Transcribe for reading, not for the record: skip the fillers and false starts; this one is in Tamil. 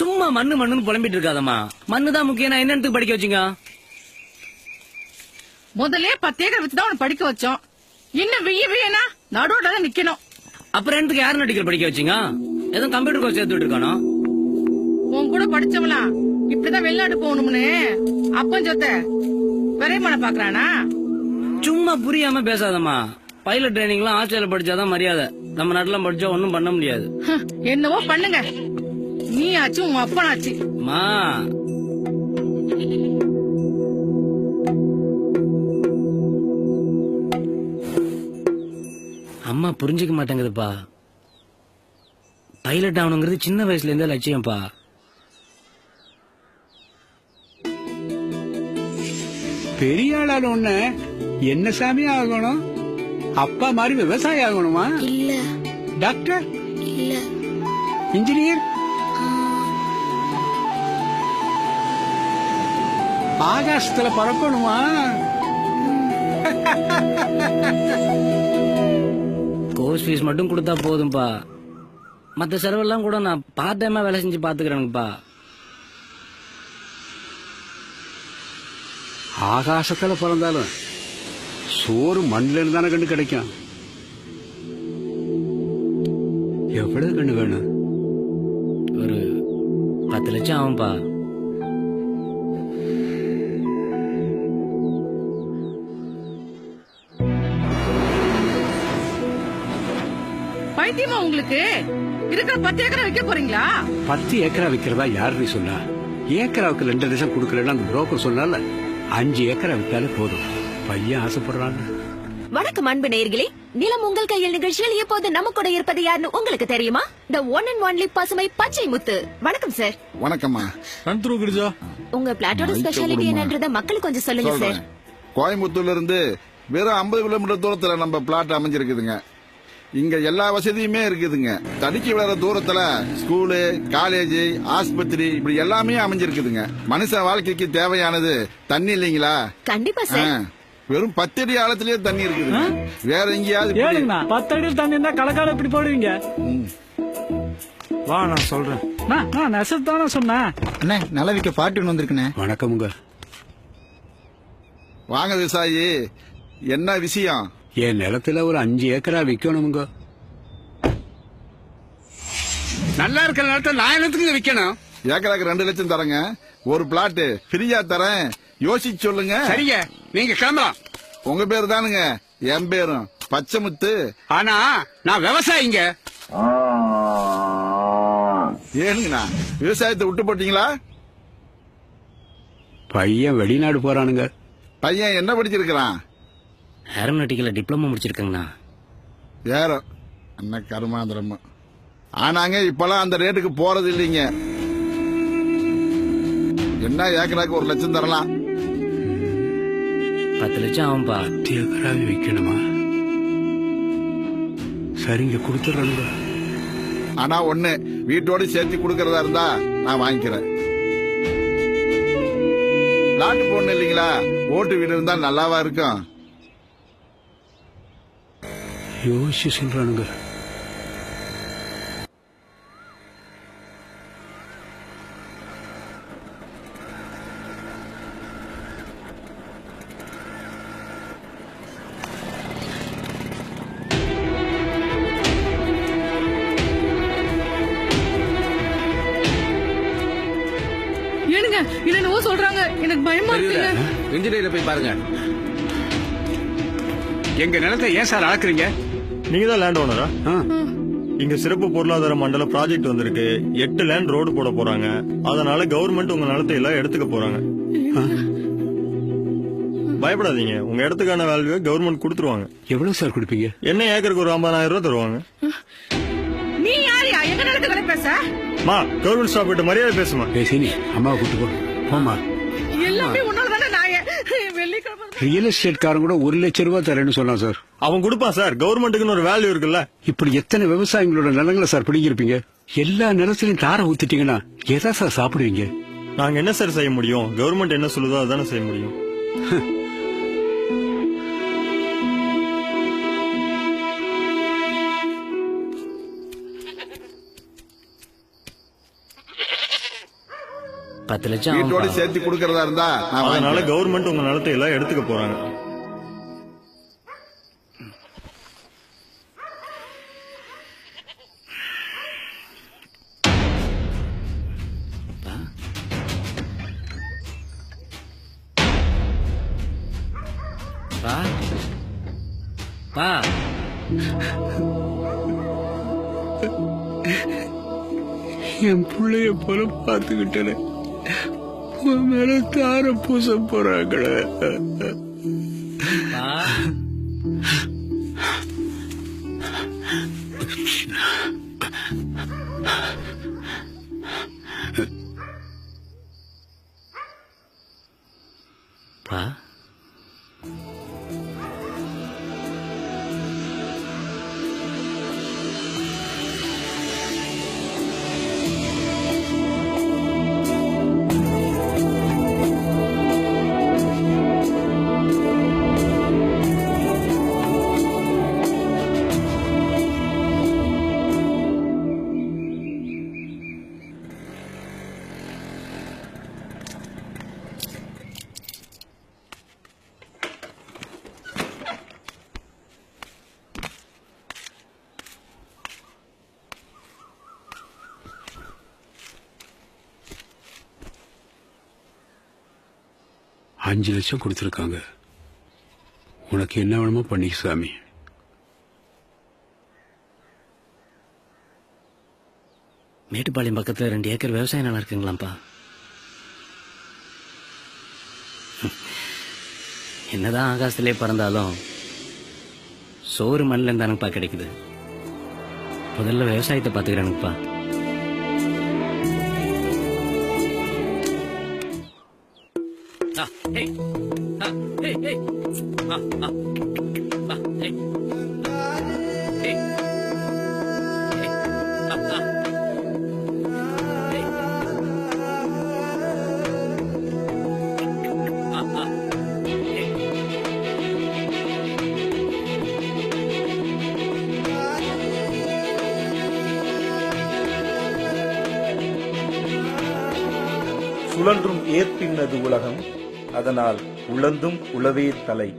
சும்மா மண்ணுன்னு புலம்பிட்டு இருக்காதம்மா. மண்ணுதான் முக்கியம். நான் என்னத்துக்கு படிக்க வச்சீங்க? முதல்ல 10 ஏக்கர் வச்சுதான் உனக்கு படிக்க வச்சோம். இன்னும் வெய்யனா நடுவோட தான் நிக்கணும். அப்புறம் என்னத்துக்கு யார் நடிக்கிற படிக்க வச்சீங்க? எதுவும் கம்ப்யூட்டர் கோர்ஸ் சேர்த்துட்டு இருக்கானோ? உன் கூட படிச்சவலாம் இப்படிதான் வெளிநாடு போகணும்னு அப்பன் சொத்த விரைமனை பாக்குறானா? சும்மா புரியாம பேசாதம்மா. பைலட் ட்ரைனிங்லாம் ஆஸ்திரேலியா படிச்சாதான் மரியாதை. நம்ம நாட்டுல படிச்சா ஒன்னும் பண்ண முடியாது. என்னவோ பண்ணுங்க. நீ ஆச்சு உன் அப்பனாச்சு. மா அம்மா புரிஞ்சுக்க மாட்டேங்குதுப்பா. பைலட் ஆகணுங்கிறது சின்ன வயசுல இருந்தே லட்சியம்ப்பா. பெரிய ஆளான ஒண்ணு என்ன சாமி ஆகணும்? அப்பா மாதிரி விவசாயி ஆகணுமா? இல்ல. டாக்டர்? இல்ல. இன்ஜினியர்? ஆகாசத்துல பறக்கணுமா? கோர்ஸ் ஃபீஸ் மட்டும் கொடுத்தா போதும்பா. மத்த செலவெல்லாம் கூட நான் பார்ட் டைமா வேலை செஞ்சு பாத்துக்கிறேன்ப்பா. ஆகாசத்துல பிறந்தாலும் சோறு மண்ணில இருந்து தானே கண்டு கிடைக்கும். எவ்வளவு கண்ணு வேணும்? ஒரு 10 லட்சம் ஆகும்பா. பைத்தியமா உங்களுக்கு? இருக்கிற 10 ஏக்கரை விற்க போறீங்களா? 10 ஏக்கரா விக்கிறதா யாரு சொன்னா? ஏக்கராவுக்கு 2 லட்சம் கொடுக்கலன்னா அந்த புரோக்கர் சொன்னால 5 ஏக்கரா வித்தாலே போதும். பையன் ஆசைப்படுறாங்க. வணக்கம் அன்பு நேயர்களே. நிலம் உங்கள் கையில் நிகழ்ச்சியில் இப்போது நம்ம கூட இருப்பது யாருன்னு உங்களுக்கு தெரியுமா? த ஒன் அண்ட் ஒன்லி பசுமை பச்சை முத்து. வணக்கம் சார். வணக்கம்மா. உங்க பிளாட்டோட ஸ்பெஷாலிட்டி என்னன்றத மக்களுக்கு கொஞ்சம் சொல்லுங்க சார். கோயம்புத்தூர்ல இருந்து வெறும் 50 கிலோமீட்டர் தூரத்துல நம்ம பிளாட் அமைஞ்சிருக்குதுங்க. இங்க எல்லா வசதியுமே இருக்குதுங்க. தடுக்கி விளையாட தூரத்துல ஸ்கூலு, காலேஜ், ஆஸ்பத்திரி இப்படி எல்லாமே அமைஞ்சிருக்குதுங்க. மனுஷ வாழ்க்கைக்கு தேவையானது தண்ணி இல்லீங்களா? கண்டிப்பா சார். வெறும் 10 அடி ஆழத்திலேயே தண்ணி இருக்குது. வேற எங்கேயாவது 10 அடி தண்ணி இருந்தா கலக்கால இப்படி போடுவீங்க? வா நான் சொல்றேன். நான் நெசத்தானே சொன்னேன். அண்ணே நிலவிக்க பாட்டி ஒன்று வந்திருக்குண்ணே. வணக்கமுங்க. வாங்க விவசாயி, என்ன விஷயம்? என் நிலத்துல ஒரு 5 ஏக்கரா விக்கணுமுங்க. நல்லா இருக்கிற நிலத்தை நான் என்னத்துக்கு விக்கணும்? ஏக்கராக்கு 2 லட்சம் தரங்க. ஒரு பிளாட் ஃப்ரீயா தரேன். யோசிச்சு சொல்லுங்க. சரிங்க, நீங்க கிளம்பலாம். உங்க பேரு தானுங்க. என் பேரும் பச்சைமுத்து. ஆனா நான் விவசாயிங்க. ஏனுங்கண்ணா விவசாயத்தை விட்டு போட்டீங்களா? பையன் வெளிநாடு போறானுங்க. பையன் என்ன படிச்சிருக்கிறான்? ஏரோநாட்டிக்கல டிப்ளமோ முடிச்சிருக்கேங்கண்ணா. ஏரோ என்ன கருமாந்திரமா. ஆனாங்க இப்பெல்லாம் அந்த ரேட்டுக்கு போறது இல்லைங்க. என்ன ஏக்கராக்கு 1 லட்சம் தரலாம். 10 லட்சம் ஆகும்பா. 10 ஏக்கராவே விக்கணுமா? சரிங்க, கொடுத்துறானுங்க. ஆனா ஒண்ணு, வீட்டோட சேர்த்து கொடுக்கறதா இருந்தா நான் வாங்கிக்கிறேன். பிளாட் போடணும் இல்லீங்களா? ஓட்டு வீடு இருந்தா நல்லாவா இருக்கும்? யோசிச்சு சொல்றானுங்க. ஏனுங்க என்னவோ சொல்றாங்க, எனக்கு பயமா இருக்குங்க. இன்ஜினியர் போய் பாருங்க. எங்க நிலத்தை ஏன் சார் அளக்குறீங்க? நீங்க தான் லேண்ட் ஓனரா? இங்க சிறப்பு பொருளாதார மண்டல ப்ராஜெக்ட் வந்திருக்கு. 8 லேண்ட் ரோடு போட போறாங்க. அதனால கவர்மெண்ட் உங்க நிலத்தை எல்லாம் எடுத்துக்க போறாங்க. பயப்படாதீங்க, உங்க இடத்துக்கான வேல்யூ கவர்மெண்ட் கொடுத்துருவாங்க. எவ்வளவு சார் கொடுப்பீங்க? என்ன ஏக்கருக்கு ஒரு 50,000 ரூபாய் தருவாங்க. நீ யாரியா எங்க நிலத்துக்கு பேச? மா, கவர்மெண்ட் ஸ்டாஃப் கிட்ட மரியாதை பேசுமா. பேசினி அம்மாவை கூட்டு போ. போமா. எல்லாமே உன்னால தானே. நான் வெள்ளிக்கிழமை ரியல் எஸ்டேட் காரன் கூட 1 லட்சம் ரூபாய் தரேன்னு சொன்னான் சார். அவன் கொடுப்பான் சார். கவர்மெண்ட்டுக்குன்னு ஒரு வேல்யூ இருக்குல்ல. இப்படி எத்தனை விவசாயிகளோட நிலங்களை சார் பிடிங்கிருப்பீங்க? எல்லா நிலத்திலையும் தார ஊத்திட்டீங்கன்னா எதா சார் சாப்பிடுவீங்க? நாங்க என்ன சார் செய்ய முடியும்? கவர்மெண்ட் என்ன சொல்லுதோ அதானே செய்ய முடியும். 10 லட்சம் வீட்டோட ஆகும்பா. சேர்த்து கொடுக்கறதா இருந்தா நான் அதனால வாங்கிக்கிறேன். கவர்மெண்ட் உங்க நிலத்தை எல்லாம் எடுத்துக்க போறாங்க. பா பா என் பிள்ளைய போல பார்த்துக்கிட்டேன் உன் மேல தார பூச போறாங்களே. பா பா அஞ்சு லட்சம் கொடுத்துருக்காங்க. உனக்கு என்ன வேணுமோ பண்ணி சாமி. மேட்டுப்பாளையம் பக்கத்துல 2 ஏக்கர் விவசாய நிலம் இருக்குங்களாம்ப்பா. என்னதான் ஆகாசத்திலே பறந்தாலும் சோறு மண்ணில் இருந்தானுப்பா கிடைக்குது. முதல்ல விவசாயத்தை பாத்துக்கிறேனுப்பா. சுழன்றும் ஏற்பின்னது உலகம், அதனால் உழந்தும் உழவே தலை.